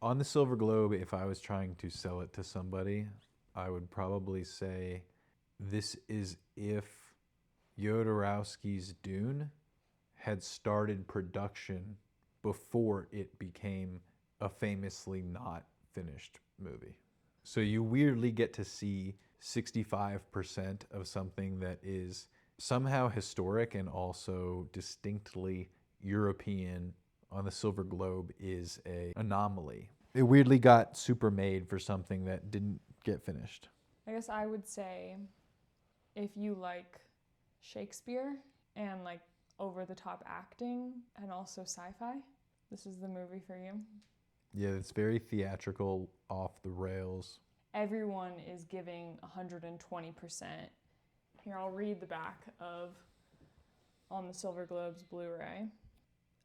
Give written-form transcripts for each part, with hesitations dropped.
On the Silver Globe, if I was trying to sell it to somebody, I would probably say this is if Jodorowsky's Dune had started production before it became a famously not finished movie. So you weirdly get to see 65% of something that is somehow historic and also distinctly European on the Silver Globe is an anomaly. It weirdly got super made for something that didn't get finished. I guess I would say if you like Shakespeare and like over-the-top acting and also sci-fi, this is the movie for you. Yeah, it's very theatrical, off the rails. Everyone is giving 120%. Here, I'll read the back of On the Silver Globe's Blu-ray.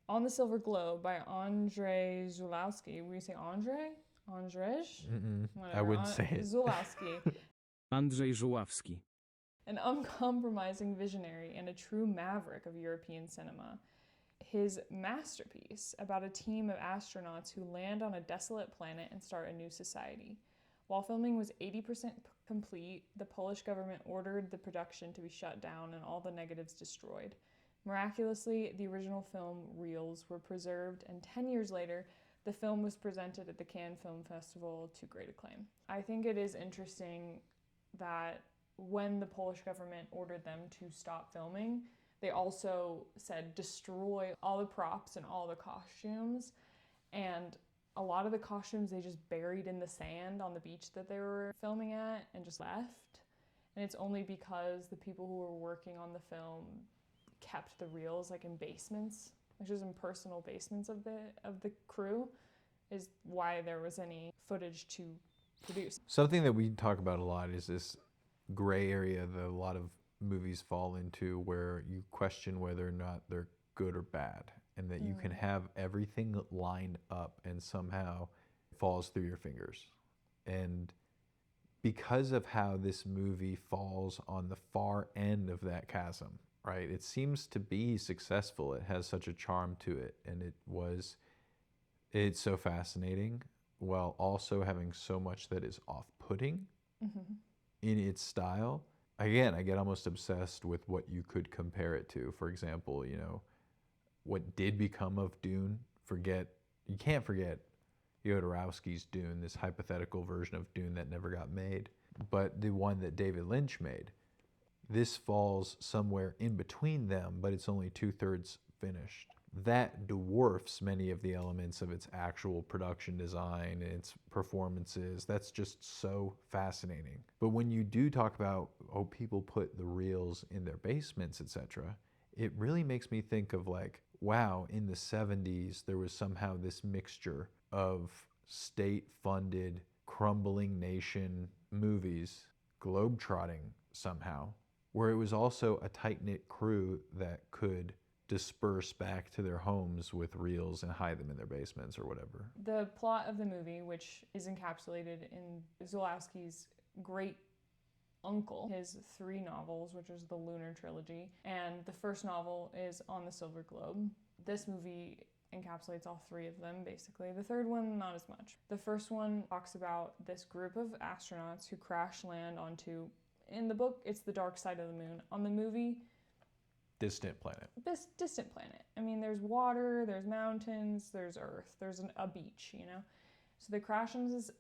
On the Silver Globe by Andrzej Żuławski. Will you say Andrzej? Andrzej? I wouldn't say it. Żuławski. Andrzej Żuławski. An uncompromising visionary and a true maverick of European cinema. His masterpiece about a team of astronauts who land on a desolate planet and start a new society. While filming was 80% complete, the Polish government ordered the production to be shut down and all the negatives destroyed. Miraculously, the original film reels were preserved, and 10 years later, the film was presented at the Cannes Film Festival to great acclaim. I think it is interesting that when the Polish government ordered them to stop filming, they also said destroy all the props and all the costumes, and a lot of the costumes they just buried in the sand on the beach that they were filming at and just left. And it's only because the people who were working on the film kept the reels like in basements, which is in personal basements of the crew, is why there was any footage to produce. Something that we talk about a lot is this gray area that a lot of movies fall into where you question whether or not they're good or bad, and that you can have everything lined up and somehow it falls through your fingers. And because of how this movie falls on the far end of that chasm, right? It seems to be successful. It has such a charm to it, and it's so fascinating while also having so much that is off-putting in its style. Again, I get almost obsessed with what you could compare it to. For example, what did become of Dune? You can't forget Jodorowsky's Dune, this hypothetical version of Dune that never got made, but the one that David Lynch made. This falls somewhere in between them, but it's only 2/3 finished. That dwarfs many of the elements of its actual production design and its performances. That's just so fascinating. But when you do talk about, people put the reels in their basements, etc., it really makes me think of like, wow, in the 70s, there was somehow this mixture of state-funded, crumbling nation movies, globetrotting somehow, where it was also a tight-knit crew that could disperse back to their homes with reels and hide them in their basements or whatever. The plot of the movie, which is encapsulated in Żuławski's great uncle, his 3 novels, which is the Lunar Trilogy, and the first novel is On the Silver Globe. This movie encapsulates all 3 of them, basically. The third one, not as much. The first one talks about this group of astronauts who crash land onto, in the book, it's the dark side of the moon. On the movie, distant planet. This distant planet. I mean, there's water, there's mountains, there's Earth, there's a beach, So they crash on this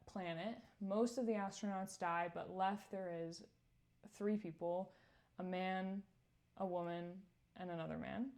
planet. Most of the astronauts die, but left there is 3 people, a man, a woman, and another man.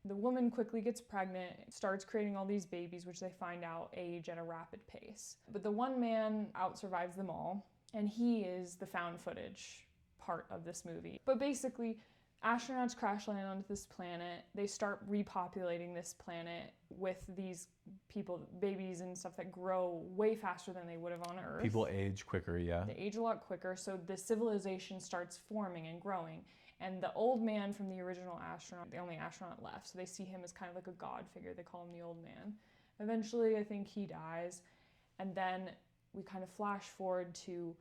The woman quickly gets pregnant, starts creating all these babies, which they find out age at a rapid pace. But the one man outsurvives them all, and he is the found footage part of this movie. But basically, astronauts crash land onto this planet. They start repopulating this planet with these people, babies and stuff that grow way faster than they would have on Earth. People age quicker, yeah. They age a lot quicker, so the civilization starts forming and growing. And the old man from the original astronaut, the only astronaut left, so they see him as kind of like a god figure. They call him the old man. Eventually, I think he dies. And then we kind of flash forward to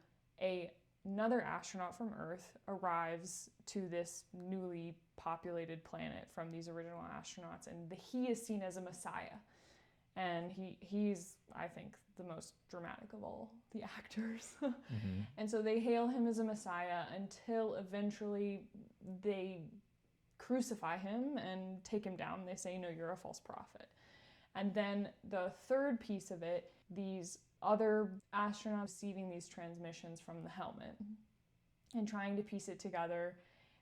another astronaut from Earth arrives to this newly populated planet from these original astronauts, and he is seen as a messiah. And he's, I think, the most dramatic of all the actors. Mm-hmm. And so they hail him as a messiah until eventually they crucify him and take him down. They say, no, you're a false prophet. And then the third piece of it, these other astronauts receiving these transmissions from the helmet and trying to piece it together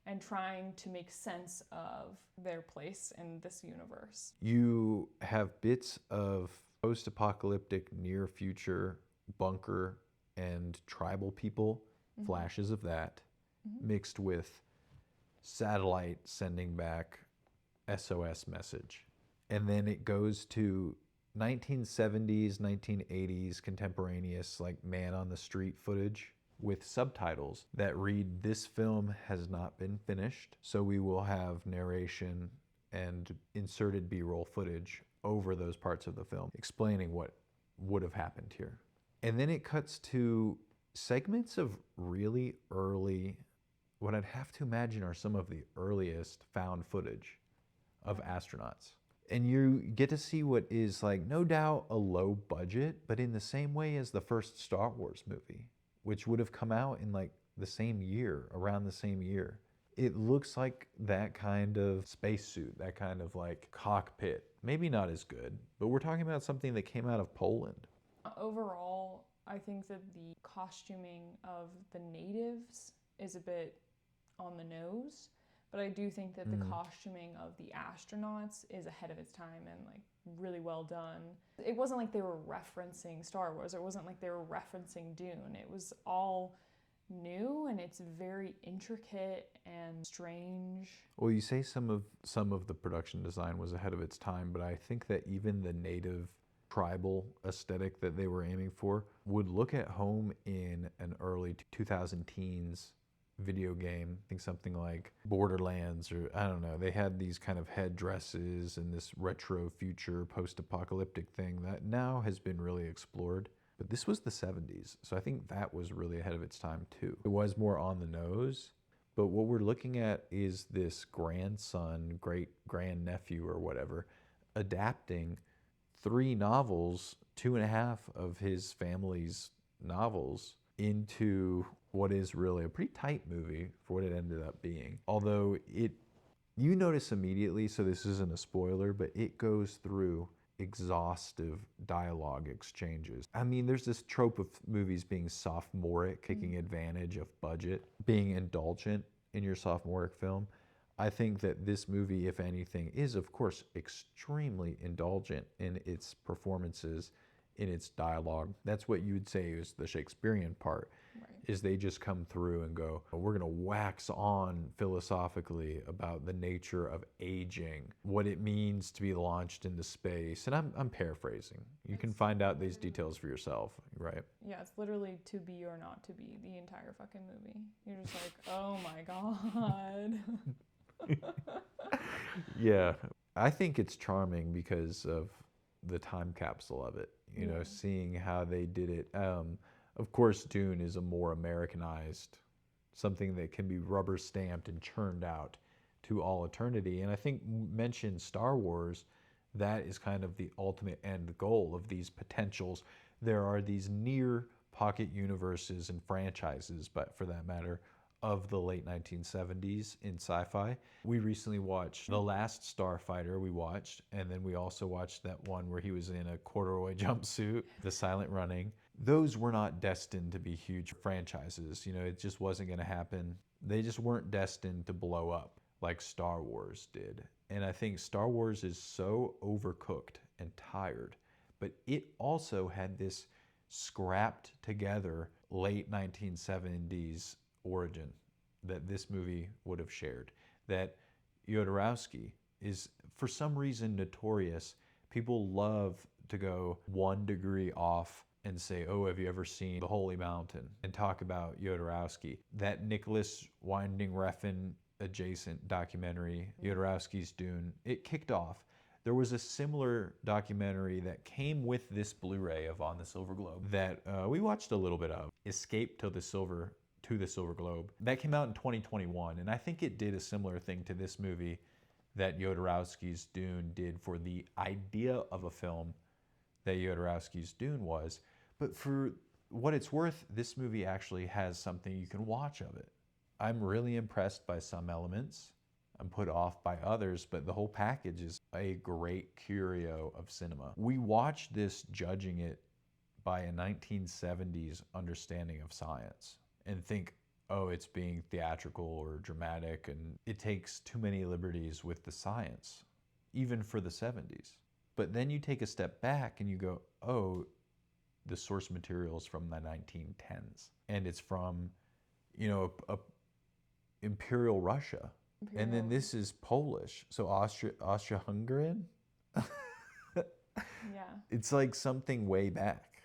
and trying to make sense of their place in this universe. You have bits of post-apocalyptic near-future bunker and tribal people, flashes of that, mixed with satellite sending back SOS message. And then it goes to 1970s, 1980s contemporaneous, like man on the street footage with subtitles that read, "This film has not been finished, so we will have narration and inserted B-roll footage over those parts of the film explaining what would have happened here." And then it cuts to segments of really early, what I'd have to imagine are some of the earliest found footage of astronauts. And you get to see what is, like, no doubt a low budget, but in the same way as the first Star Wars movie, which would have come out in like the same year, around the same year. It looks like that kind of spacesuit, that kind of like cockpit. Maybe not as good, but we're talking about something that came out of Poland. Overall, I think that the costuming of the natives is a bit on the nose, but I do think that the costuming of the astronauts is ahead of its time and like really well done. It wasn't like they were referencing Star Wars. It wasn't like they were referencing Dune. It was all new, and it's very intricate and strange. Well, you say some of the production design was ahead of its time, but I think that even the native tribal aesthetic that they were aiming for would look at home in an early 2000 teens video game. I think something like Borderlands, or I don't know. They had these kind of headdresses and this retro future post-apocalyptic thing that now has been really explored. But this was the 70s, so I think that was really ahead of its time too. It was more on the nose, but what we're looking at is this grandson, great grandnephew or whatever, adapting 3 novels, 2.5 of his family's novels, into what is really a pretty tight movie for what it ended up being. Although you notice immediately, so this isn't a spoiler, but it goes through exhaustive dialogue exchanges. I mean, there's this trope of movies being sophomoric, taking advantage of budget, being indulgent in your sophomoric film. I think that this movie, if anything, is of course extremely indulgent in its performances, in its dialogue. That's what you would say is the Shakespearean part, right. Is they just come through and go, we're gonna wax on philosophically about the nature of aging, what it means to be launched into space. And I'm paraphrasing. You can find out these details for yourself, right? Yeah, it's literally to be or not to be the entire fucking movie. You're just like, oh my God. Yeah, I think it's charming because of the time capsule of it, you know, seeing how they did it. Of course, Dune is a more Americanized, something that can be rubber stamped and churned out to all eternity. And I think mention Star Wars, that is kind of the ultimate end goal of these potentials. There are these near pocket universes and franchises, but for that matter, of the late 1970s in sci-fi. We recently watched The Last Starfighter, and then we also watched that one where he was in a corduroy jumpsuit, The Silent Running. Those were not destined to be huge franchises. You know, it just wasn't going to happen. They just weren't destined to blow up like Star Wars did. And I think Star Wars is so overcooked and tired, but it also had this scrapped together late 1970s origin that this movie would have shared. That Jodorowsky is, for some reason, notorious. People love to go 1 degree off and say, oh, have you ever seen The Holy Mountain? And talk about Jodorowsky. That Nicholas Winding Refn adjacent documentary, Jodorowsky's Dune, it kicked off There was a similar documentary that came with this Blu-ray of On the Silver Globe that we watched a little bit of, Escape to the Silver Globe. That came out in 2021, and I think it did a similar thing to this movie that Jodorowsky's Dune did for the idea of a film that Jodorowsky's Dune was. But for what it's worth, this movie actually has something you can watch of it. I'm really impressed by some elements. I'm put off by others, but the whole package is a great curio of cinema. We watch this judging it by a 1970s understanding of science and think, oh, it's being theatrical or dramatic, and it takes too many liberties with the science, even for the 70s. But then you take a step back and you go, oh, the source material is from the 1910s, and it's from, Imperial Russia. And then this is Polish, so Austria-Hungarian. Yeah. It's like something way back,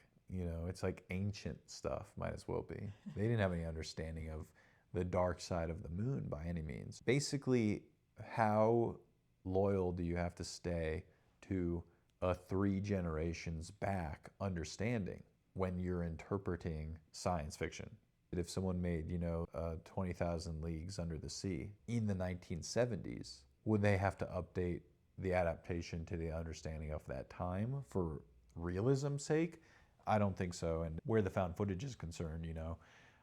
it's like ancient stuff, might as well be. They didn't have any understanding of the dark side of the moon by any means. Basically, how loyal do you have to stay to a 3 generations back understanding when you're interpreting science fiction? If someone made, 20,000 Leagues Under the Sea in the 1970s, would they have to update the adaptation to the understanding of that time for realism's sake? I don't think so. And where the found footage is concerned,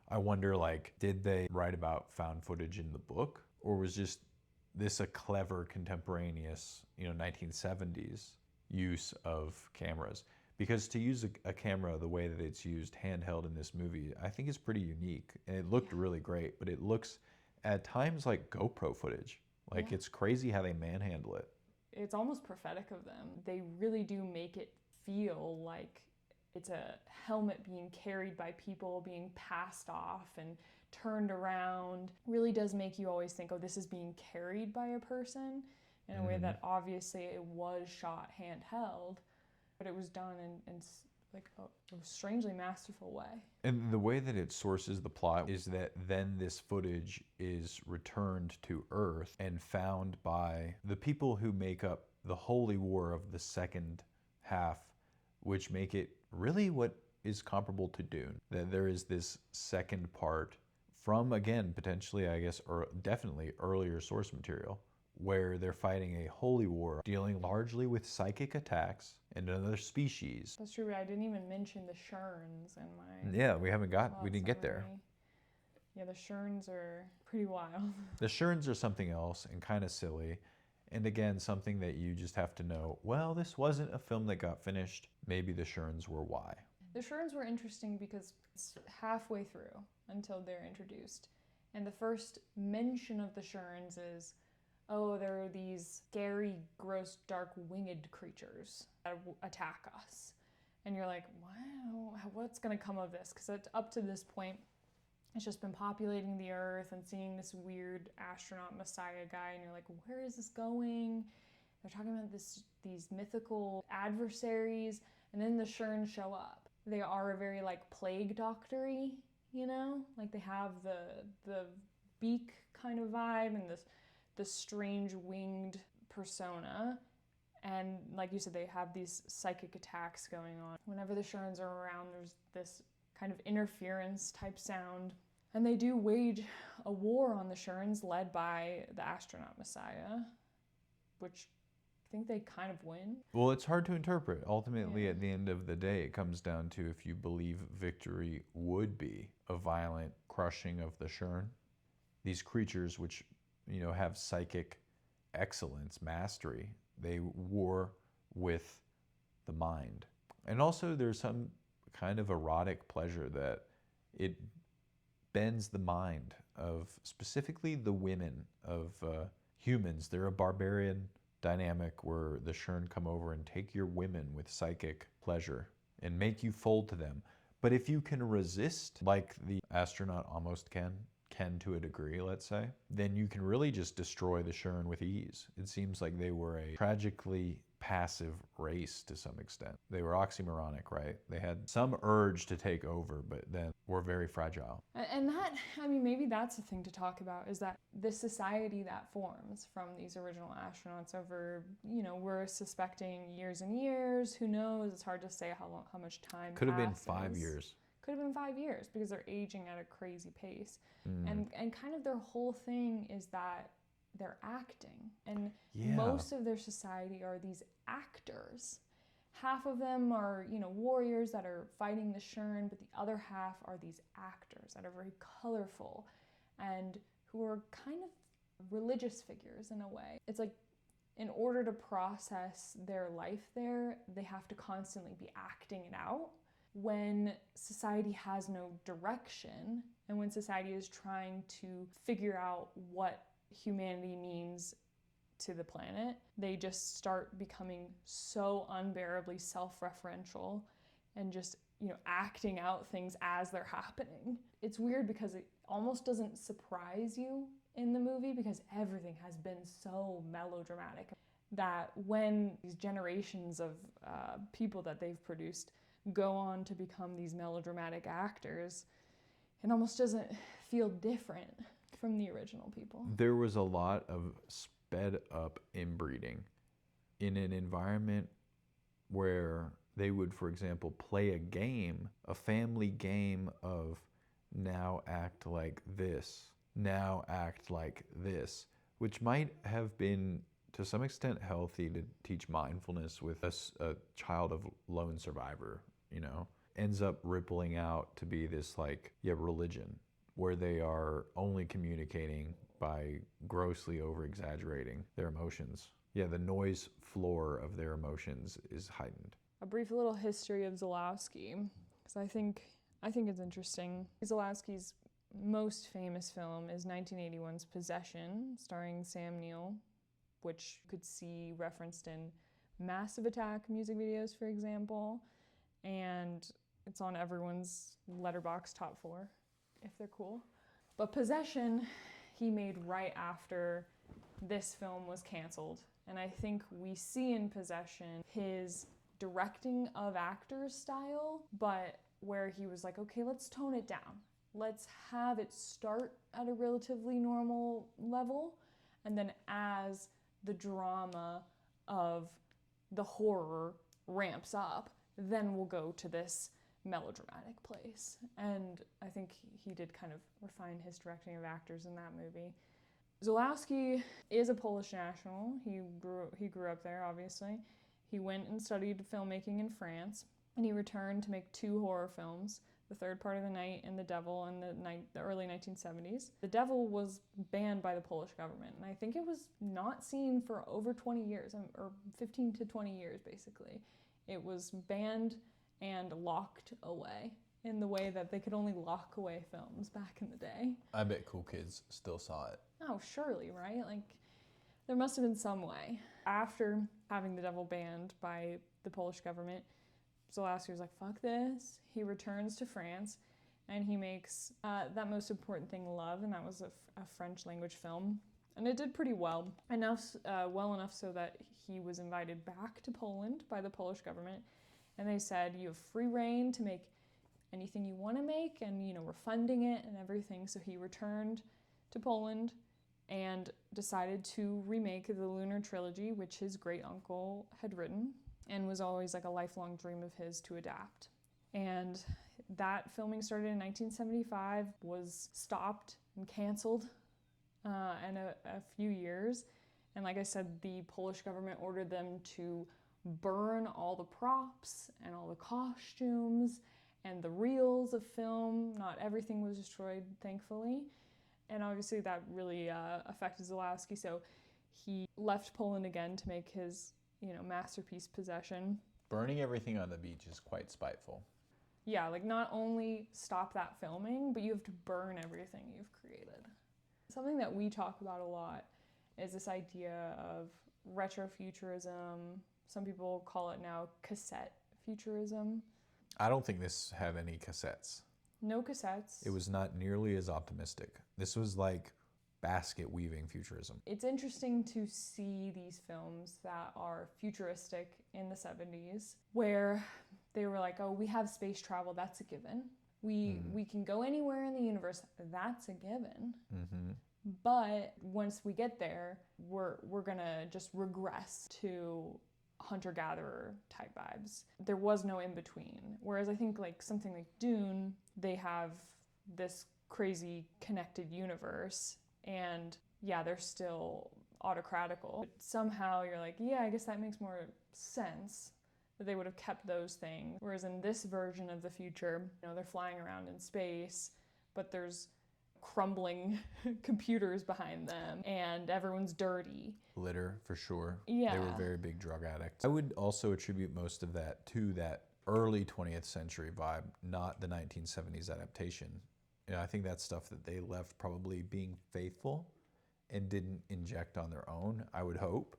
I wonder, did they write about found footage in the book? Or was just this a clever contemporaneous, 1970s use of cameras? Because to use a camera the way that it's used handheld in this movie, I think is pretty unique. And it looked really great, but it looks at times like GoPro footage. It's crazy how they manhandle it. It's almost prophetic of them. They really do make it feel like it's a helmet being carried by people, being passed off and turned around. Really does make you always think, oh, this is being carried by a person in a way that obviously it was shot handheld. But it was done in a strangely masterful way. And the way that it sources the plot is that then this footage is returned to Earth and found by the people who make up the Holy War of the second half, which make it really what is comparable to Dune. That there is this second part from, again, potentially, I guess, or definitely earlier source material, where they're fighting a holy war, dealing largely with psychic attacks and another species. That's true, but I didn't even mention the Sherns in my... Yeah, we didn't get there. Yeah, the Sherns are pretty wild. The Sherns are something else and kind of silly. And again, something that you just have to know, well, this wasn't a film that got finished. Maybe the Sherns were why. The Sherns were interesting because it's halfway through until they're introduced. And the first mention of the Sherns is, oh, there are these scary, gross, dark, winged creatures that attack us. And you're like, wow, what's going to come of this? Because up to this point, it's just been populating the Earth and seeing this weird astronaut messiah guy, and you're like, where is this going? They're talking about these mythical adversaries, and then the Sherns show up. They are a very plague doctor-y, they have the beak kind of vibe and the strange winged persona. And like you said, they have these psychic attacks going on. Whenever the Sherns are around, there's this kind of interference type sound. And they do wage a war on the Sherns led by the astronaut messiah, which I think they kind of win. Well, it's hard to interpret. Ultimately, At the end of the day, it comes down to if you believe victory would be a violent crushing of the Shern. These creatures, which have psychic excellence, mastery, they war with the mind. And also there's some kind of erotic pleasure that it bends the mind of specifically the women of humans. They're a barbarian dynamic where the Shern come over and take your women with psychic pleasure and make you fold to them. But if you can resist, like the astronaut almost can to a degree, let's say, then you can really just destroy the Shern with ease. It seems like they were a tragically passive race to some extent. They were oxymoronic, right? They had some urge to take over, but then were very fragile. And that, I mean, maybe that's the thing to talk about, is that the society that forms from these original astronauts over, you know, we're suspecting years and years. Who knows? It's hard to say how much time Could have been passes. 5 years. Could have been 5 years because they're aging at a crazy pace. And kind of their whole thing is that they're acting. And most of their society are these actors. Half of them are, you know, warriors that are fighting the Shern, but the other half are these actors that are very colorful and who are kind of religious figures in a way. It's like, in order to process their life there, they have to constantly be acting it out. When society has no direction, and when society is trying to figure out what humanity means to the planet, they just start becoming so unbearably self-referential and just, you know, acting out things as they're happening. It's weird because it almost doesn't surprise you in the movie because everything has been so melodramatic that when these generations of people that they've produced go on to become these melodramatic actors, it almost doesn't feel different from the original people. There was a lot of sped up inbreeding in an environment where they would, for example, play a game, a family game of now act like this, now act like this, which might have been to some extent healthy to teach mindfulness with a child of lone survivor, you know, ends up rippling out to be this like, religion where they are only communicating by grossly over-exaggerating their emotions. Yeah, the noise floor of their emotions is heightened. A brief little history of Żuławski, because I think it's interesting. Żuławski's most famous film is 1981's Possession, starring Sam Neill, which you could see referenced in Massive Attack music videos, for example, and it's on everyone's Letterboxd top 4, if they're cool. But Possession, he made right after this film was canceled, and I think we see in Possession his directing of actors style, but where he was like, okay, let's tone it down. Let's have it start at a relatively normal level, and then as the drama of the horror ramps up, then we'll go to this melodramatic place. And I think he did kind of refine his directing of actors in that movie. Żuławski is a Polish national. He grew up there, obviously. He went and studied filmmaking in France, and he returned to make 2 horror films, The Third Part of the Night and The Devil in the early 1970s. The Devil was banned by the Polish government, and I think it was not seen for over 20 years, or 15 to 20 years, basically. It was banned and locked away in the way that they could only lock away films back in the day. I bet cool kids still saw it. Oh, surely, right? Like, there must have been some way. After having The Devil banned by the Polish government, Żuławski was like, fuck this. He returns to France and he makes That Most Important Thing, Love, and that was a French language film. And it did pretty well enough so that he was invited back to Poland by the Polish government. And they said, you have free reign to make anything you want to make, and, you know, we're funding it and everything. So he returned to Poland and decided to remake the Lunar Trilogy, which his great uncle had written and was always like a lifelong dream of his to adapt. And that filming started in 1975, was stopped and canceled in a few years. And like I said, the Polish government ordered them to burn all the props and all the costumes and the reels of film. Not everything was destroyed, thankfully. And obviously that really affected Żuławski, so he left Poland again to make his, you know, masterpiece Possession. Burning everything on the beach is quite spiteful. Yeah, like not only stop that filming, but you have to burn everything you've created. Something that we talk about a lot is this idea of retrofuturism. Some people call it now cassette futurism. I don't think this had any cassettes. No cassettes. It was not nearly as optimistic. This was like basket weaving futurism. It's interesting to see these films that are futuristic in the 70s, where they were like, oh, we have space travel, that's a given. We can go anywhere in the universe, that's a given. Mm-hmm. But once we get there, we're gonna just regress to hunter-gatherer type vibes. There was no in-between. Whereas I think like something like Dune, they have this crazy connected universe, and yeah, they're still autocratical. But somehow you're like, yeah, I guess that makes more sense that they would have kept those things. Whereas in this version of the future, they're flying around in space, but there's crumbling computers behind them, and everyone's dirty. Litter, for sure. Yeah. They were very big drug addicts. I would also attribute most of that to that early 20th century vibe, not the 1970s adaptation. I think that's stuff that they left probably being faithful and didn't inject on their own, I would hope.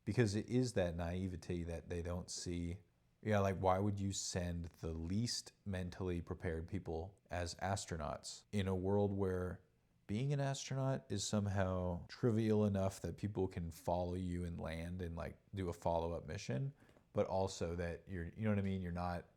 Because it is that naivety that they don't see. Yeah, like why would you send the least mentally prepared people as astronauts in a world where being an astronaut is somehow trivial enough that people can follow you and land and like do a follow-up mission, but also that you know what I mean?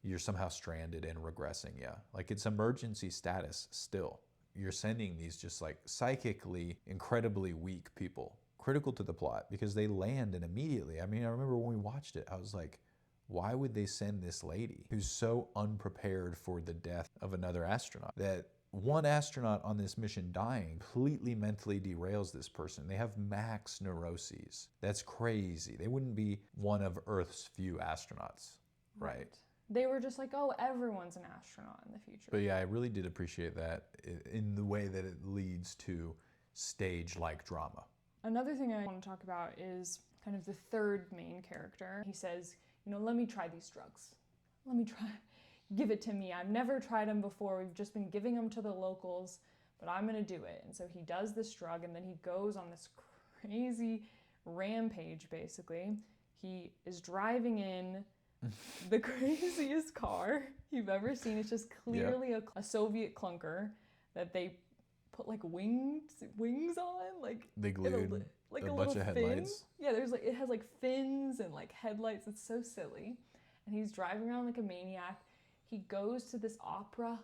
You're somehow stranded and regressing, yeah. Like it's emergency status still. You're sending these just like psychically incredibly weak people, critical to the plot, because they land and immediately, I mean, I remember when we watched it, I was like, why would they send this lady who's so unprepared for the death of another astronaut? That one astronaut on this mission dying completely mentally derails this person. They have max neuroses. That's crazy. They wouldn't be one of Earth's few astronauts, right? They were just like, oh, everyone's an astronaut in the future. But yeah, I really did appreciate that in the way that it leads to stage-like drama. Another thing I want to talk about is kind of the third main character. He says, let me try these drugs. Let me try, give it to me. I've never tried them before. We've just been giving them to the locals, but I'm gonna do it. And so he does this drug, and then he goes on this crazy rampage, basically. He is driving in the craziest car you've ever seen. It's just clearly a Soviet clunker that they put like wings on, like they glued like a little bunch of fin. headlights. Yeah, it has like fins and like headlights. It's so silly. And he's driving around like a maniac. He goes to this opera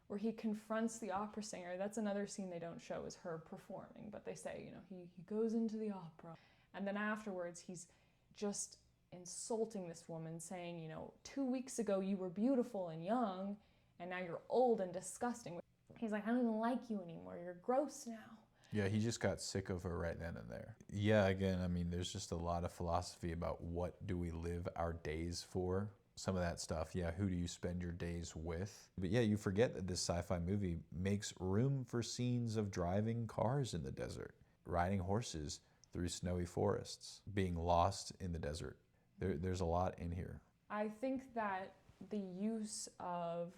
where he confronts the opera singer. That's another scene they don't show, is her performing, but they say, he goes into the opera. And then afterwards he's just insulting this woman, saying, 2 weeks ago you were beautiful and young, and now you're old and disgusting. He's like, I don't even like you anymore. You're gross now. Yeah, he just got sick of her right then and there. Yeah, again, I mean, there's just a lot of philosophy about what do we live our days for. Some of that stuff, yeah, who do you spend your days with? But yeah, you forget that this sci-fi movie makes room for scenes of driving cars in the desert, riding horses through snowy forests, being lost in the desert. There's a lot in here. I think that the use of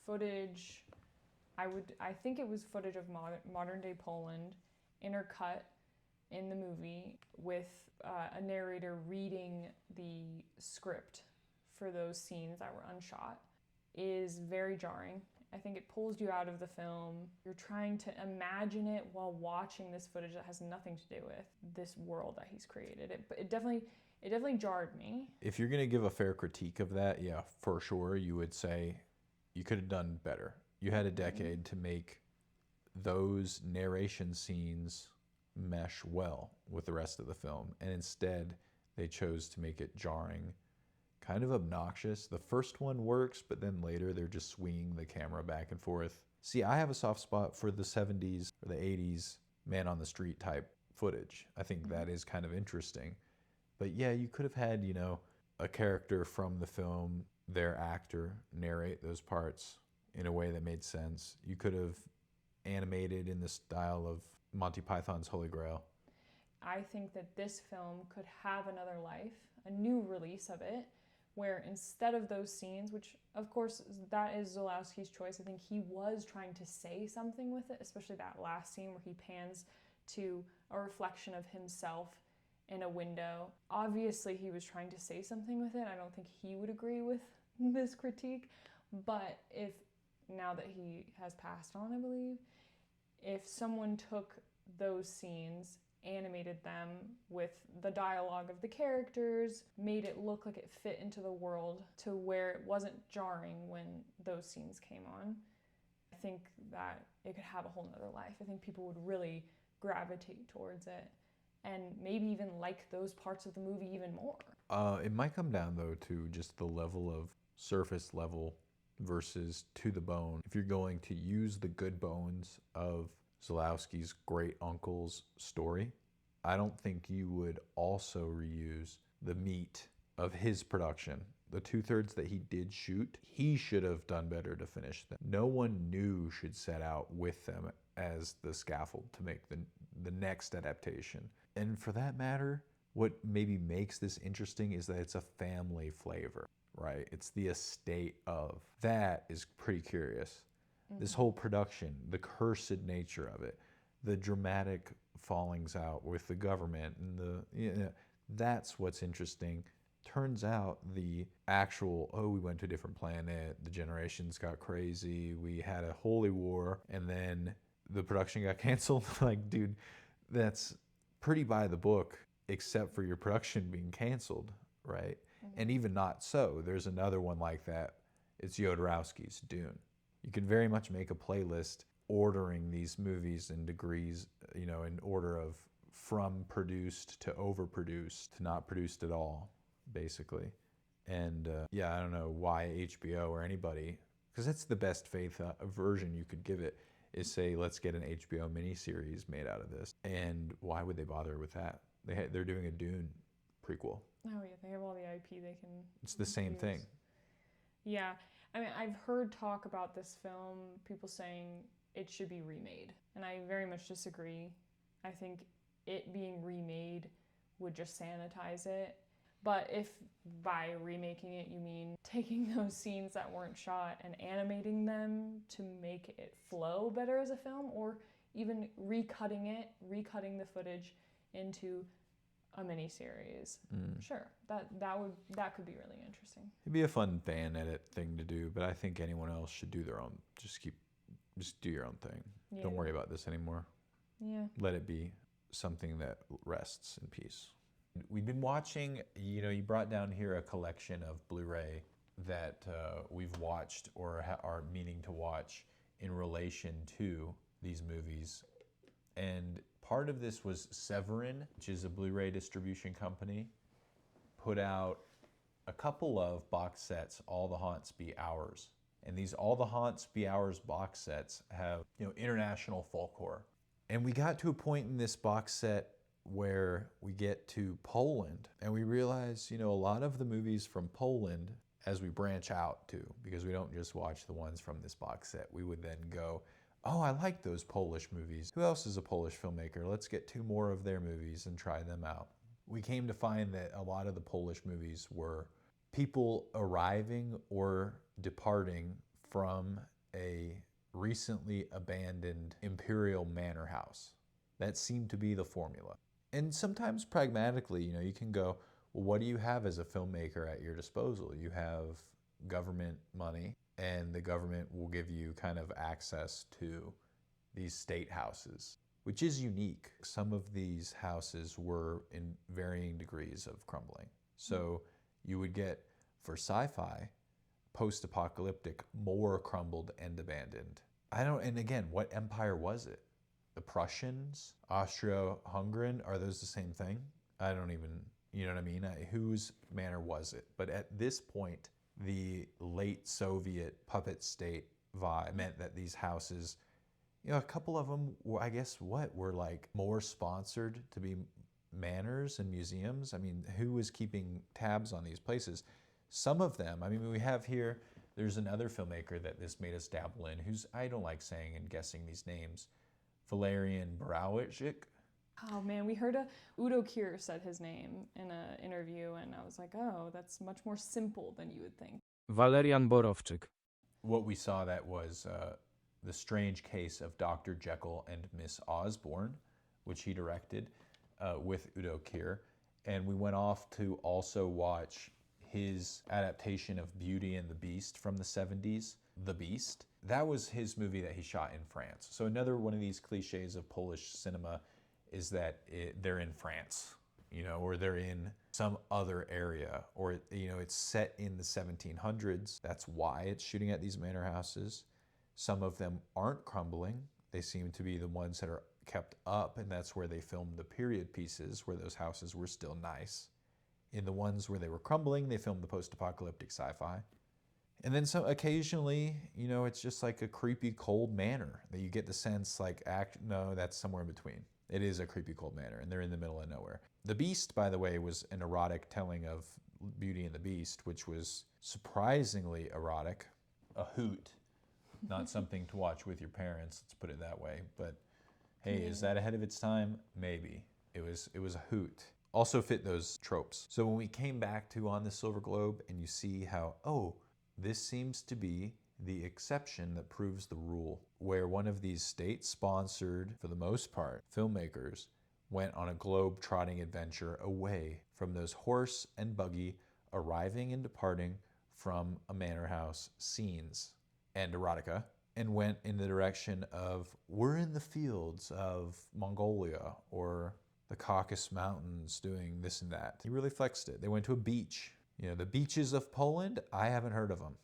footage, I think it was footage of modern day Poland, intercut in the movie with a narrator reading the script for those scenes that were unshot, is very jarring. I think it pulls you out of the film. You're trying to imagine it while watching this footage that has nothing to do with this world that he's created. It definitely jarred me. If you're gonna give a fair critique of that, yeah, for sure, you would say you could have done better. You had a decade to make those narration scenes mesh well with the rest of the film, and instead they chose to make it jarring, kind of obnoxious. The first one works, but then later they're just swinging the camera back and forth. See, I have a soft spot for the 70s or the 80s man on the street type footage. I think that is kind of interesting. But yeah, you could have had, a character from the film, their actor, narrate those parts in a way that made sense. You could have animated in the style of Monty Python's Holy Grail. I think that this film could have another life, a new release of it, where instead of those scenes, which of course that is Żuławski's choice, I think he was trying to say something with it, especially that last scene where he pans to a reflection of himself in a window. Obviously he was trying to say something with it. I don't think he would agree with this critique, but if, now that he has passed on, I believe, if someone took those scenes, animated them with the dialogue of the characters, made it look like it fit into the world to where it wasn't jarring when those scenes came on. I think that it could have a whole nother life. I think people would really gravitate towards it and maybe even like those parts of the movie even more. It might come down, though, to just the level of surface level versus to the bone. If you're going to use the good bones of Żuławski's great uncle's story, I don't think you would also reuse the meat of his production. The 2/3 that he did shoot, he should have done better to finish them. No one new should set out with them as the scaffold to make the next adaptation. And for that matter, what maybe makes this interesting is that it's a family flavor, right? It's the estate of. That is pretty curious. This whole production, the cursed nature of it, the dramatic fallings out with the government, and that's what's interesting. Turns out the actual, we went to a different planet, the generations got crazy, we had a holy war, and then the production got canceled. Like, dude, that's pretty by the book, except for your production being canceled, right? And even not so. There's another one like that. It's Jodorowsky's Dune. You can very much make a playlist ordering these movies in degrees, in order of from produced to overproduced to not produced at all, basically. And I don't know why HBO or anybody, because that's the best faith version you could give it, is say, let's get an HBO miniseries made out of this. And why would they bother with that? They're doing a Dune prequel. Oh yeah, they have all the IP they can. It's the same thing. Yeah, I mean, I've heard talk about this film, people saying it should be remade, and I very much disagree. I think it being remade would just sanitize it. But if by remaking it you mean taking those scenes that weren't shot and animating them to make it flow better as a film, or even recutting the footage into a miniseries, sure, that could be really interesting. It'd be a fun fan edit thing to do, but I think anyone else should do their own. Just do your own thing. Yeah. Don't worry about this anymore. Yeah. Let it be something that rests in peace. We've been watching, you brought down here a collection of Blu-ray that we've watched or are meaning to watch in relation to these movies. And part of this was Severin, which is a Blu-ray distribution company, put out a couple of box sets, All the Haunts Be Ours. And these All the Haunts Be Ours box sets have, international folk horror. And we got to a point in this box set where we get to Poland and we realize, a lot of the movies from Poland, as we branch out to, because we don't just watch the ones from this box set, we would then go, oh, I like those Polish movies. Who else is a Polish filmmaker? Let's get 2 more of their movies and try them out. We came to find that a lot of the Polish movies were people arriving or departing from a recently abandoned imperial manor house. That seemed to be the formula. And sometimes pragmatically, you can go, well, what do you have as a filmmaker at your disposal? You have government money, and the government will give you kind of access to these state houses, which is unique. Some of these houses were in varying degrees of crumbling. So you would get, for sci-fi, post-apocalyptic, more crumbled and abandoned. And again, what empire was it? The Prussians, Austro-Hungarian, are those the same thing? I don't even, you know what I mean? Whose manor was it? But at this point, the late Soviet puppet state vibe meant that these houses, a couple of them were, were like more sponsored to be manors and museums. I mean, who was keeping tabs on these places? Some of them, we have here, there's another filmmaker that this made us dabble in, who's, I don't like saying and guessing these names, Valerian Borowczyk. Oh man, we heard Udo Kier said his name in an interview, and I was like, oh, that's much more simple than you would think. Walerian Borowczyk. What we saw that was The Strange Case of Dr. Jekyll and Miss Osborne, which he directed with Udo Kier. And we went off to also watch his adaptation of Beauty and the Beast from the 70s, The Beast. That was his movie that he shot in France. So another one of these cliches of Polish cinema is that they're in France, or they're in some other area, or, it's set in the 1700s. That's why it's shooting at these manor houses. Some of them aren't crumbling. They seem to be the ones that are kept up, and that's where they filmed the period pieces, where those houses were still nice. In the ones where they were crumbling, they filmed the post-apocalyptic sci-fi. And then so occasionally, it's just like a creepy cold manor that you get the sense no, that's somewhere in between. It is a creepy cold manor, and they're in the middle of nowhere. The Beast, by the way, was an erotic telling of Beauty and the Beast, which was surprisingly erotic. A hoot. Not something to watch with your parents, let's put it that way. But hey, is that ahead of its time? Maybe. It was a hoot. Also fit those tropes. So when we came back to On the Silver Globe and you see how, this seems to be the exception that proves the rule, where one of these state-sponsored, for the most part, filmmakers went on a globe-trotting adventure away from those horse and buggy arriving and departing from a manor house scenes and erotica, and went in the direction of, we're in the fields of Mongolia or the Caucasus Mountains doing this and that. He really flexed it. They went to a beach. The beaches of Poland, I haven't heard of them.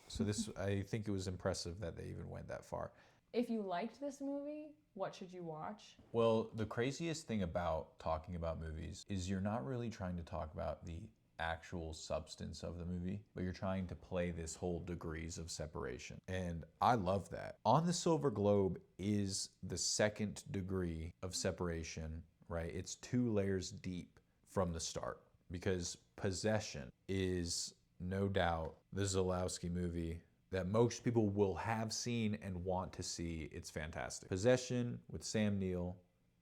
So I think it was impressive that they even went that far. If you liked this movie, what should you watch? Well, the craziest thing about talking about movies is you're not really trying to talk about the actual substance of the movie, but you're trying to play this whole degrees of separation. And I love that. On the Silver Globe is the second degree of separation, right? It's 2 layers deep from the start, because Possession is no doubt the Żuławski movie that most people will have seen and want to see. It's fantastic. Possession with Sam Neill,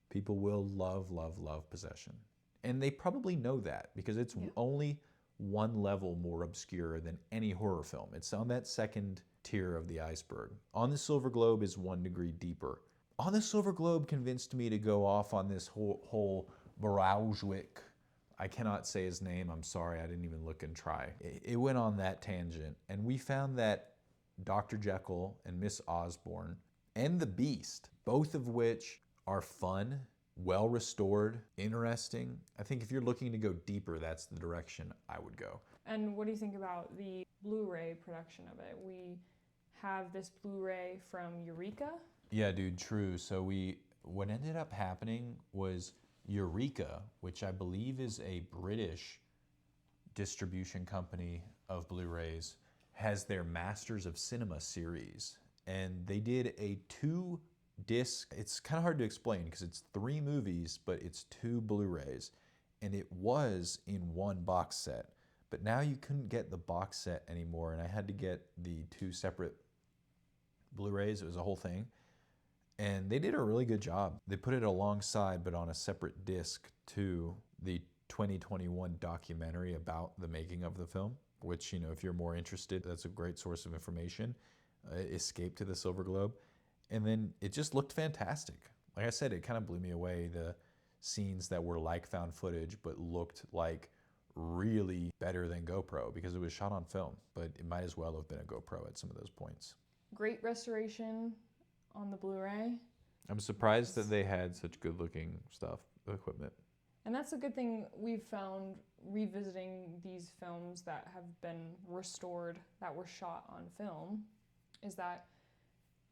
people will love, love, love Possession. And they probably know that because it's only one level more obscure than any horror film. It's on that second tier of the iceberg. On the Silver Globe is 1 degree deeper. On the Silver Globe convinced me to go off on this whole Braunschweig. I cannot say his name, I'm sorry, I didn't even look and try. It went on that tangent, and we found that Dr. Jekyll and Miss Osborne and The Beast, both of which are fun, well restored, interesting. I think if you're looking to go deeper, that's the direction I would go. And what do you think about the Blu-ray production of it? We have this Blu-ray from Eureka. Yeah, dude, true. So what ended up happening was Eureka, which I believe is a British distribution company of Blu-rays, has their Masters of Cinema series. And they did a 2-disc, it's kind of hard to explain because it's 3 movies, but it's 2 Blu-rays. And it was in 1 box set. But now you couldn't get the box set anymore, and I had to get the 2 separate Blu-rays. It was a whole thing. And they did a really good job. They put it alongside, but on a separate disc, to the 2021 documentary about the making of the film, which, if you're more interested, that's a great source of information. Escape to the Silver Globe. And then it just looked fantastic. Like I said, it kind of blew me away. The scenes that were like found footage, but looked like really better than GoPro because it was shot on film, but it might as well have been a GoPro at some of those points. Great restoration on the Blu-ray. I'm surprised that they had such good looking equipment. And that's a good thing we've found revisiting these films that have been restored, that were shot on film, is that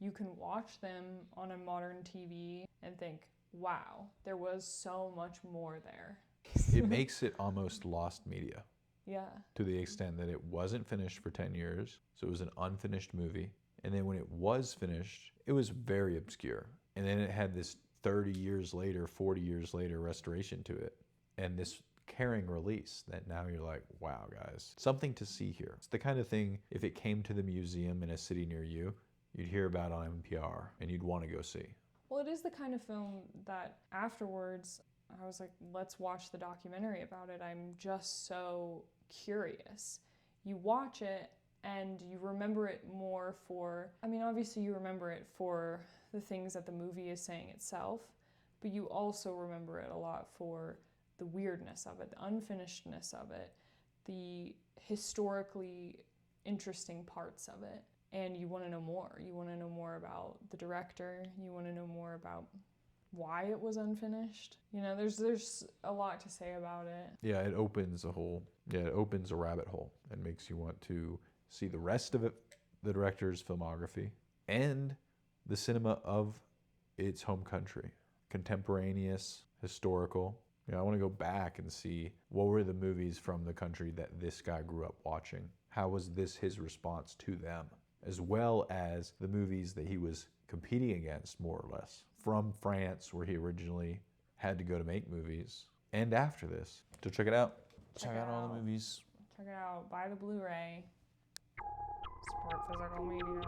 you can watch them on a modern TV and think, wow, there was so much more there. It makes it almost lost media. Yeah. To the extent that it wasn't finished for 10 years, so it was an unfinished movie. And then when it was finished, it was very obscure. And then it had this 30 years later, 40 years later restoration to it. And this caring release that now you're like, wow, guys, something to see here. It's the kind of thing, if it came to the museum in a city near you, you'd hear about on NPR and you'd want to go see. Well, it is the kind of film that afterwards, I was like, let's watch the documentary about it. I'm just so curious. You watch it and you remember it more for, obviously you remember it for the things that the movie is saying itself, but you also remember it a lot for the weirdness of it, the unfinishedness of it, the historically interesting parts of it. And you want to know more. You want to know more about the director. You want to know more about why it was unfinished. You know, there's a lot to say about it. Yeah, it opens a rabbit hole and makes you want to see the rest of it, the director's filmography, and the cinema of its home country. Contemporaneous, historical. You know, I want to go back and see what were the movies from the country that this guy grew up watching. How was this his response to them? As well as the movies that he was competing against, more or less, from France, where he originally had to go to make movies, and after this. So check it out. Check Check out all out. the movies. Check it out. Buy the Blu-ray. Support physical media.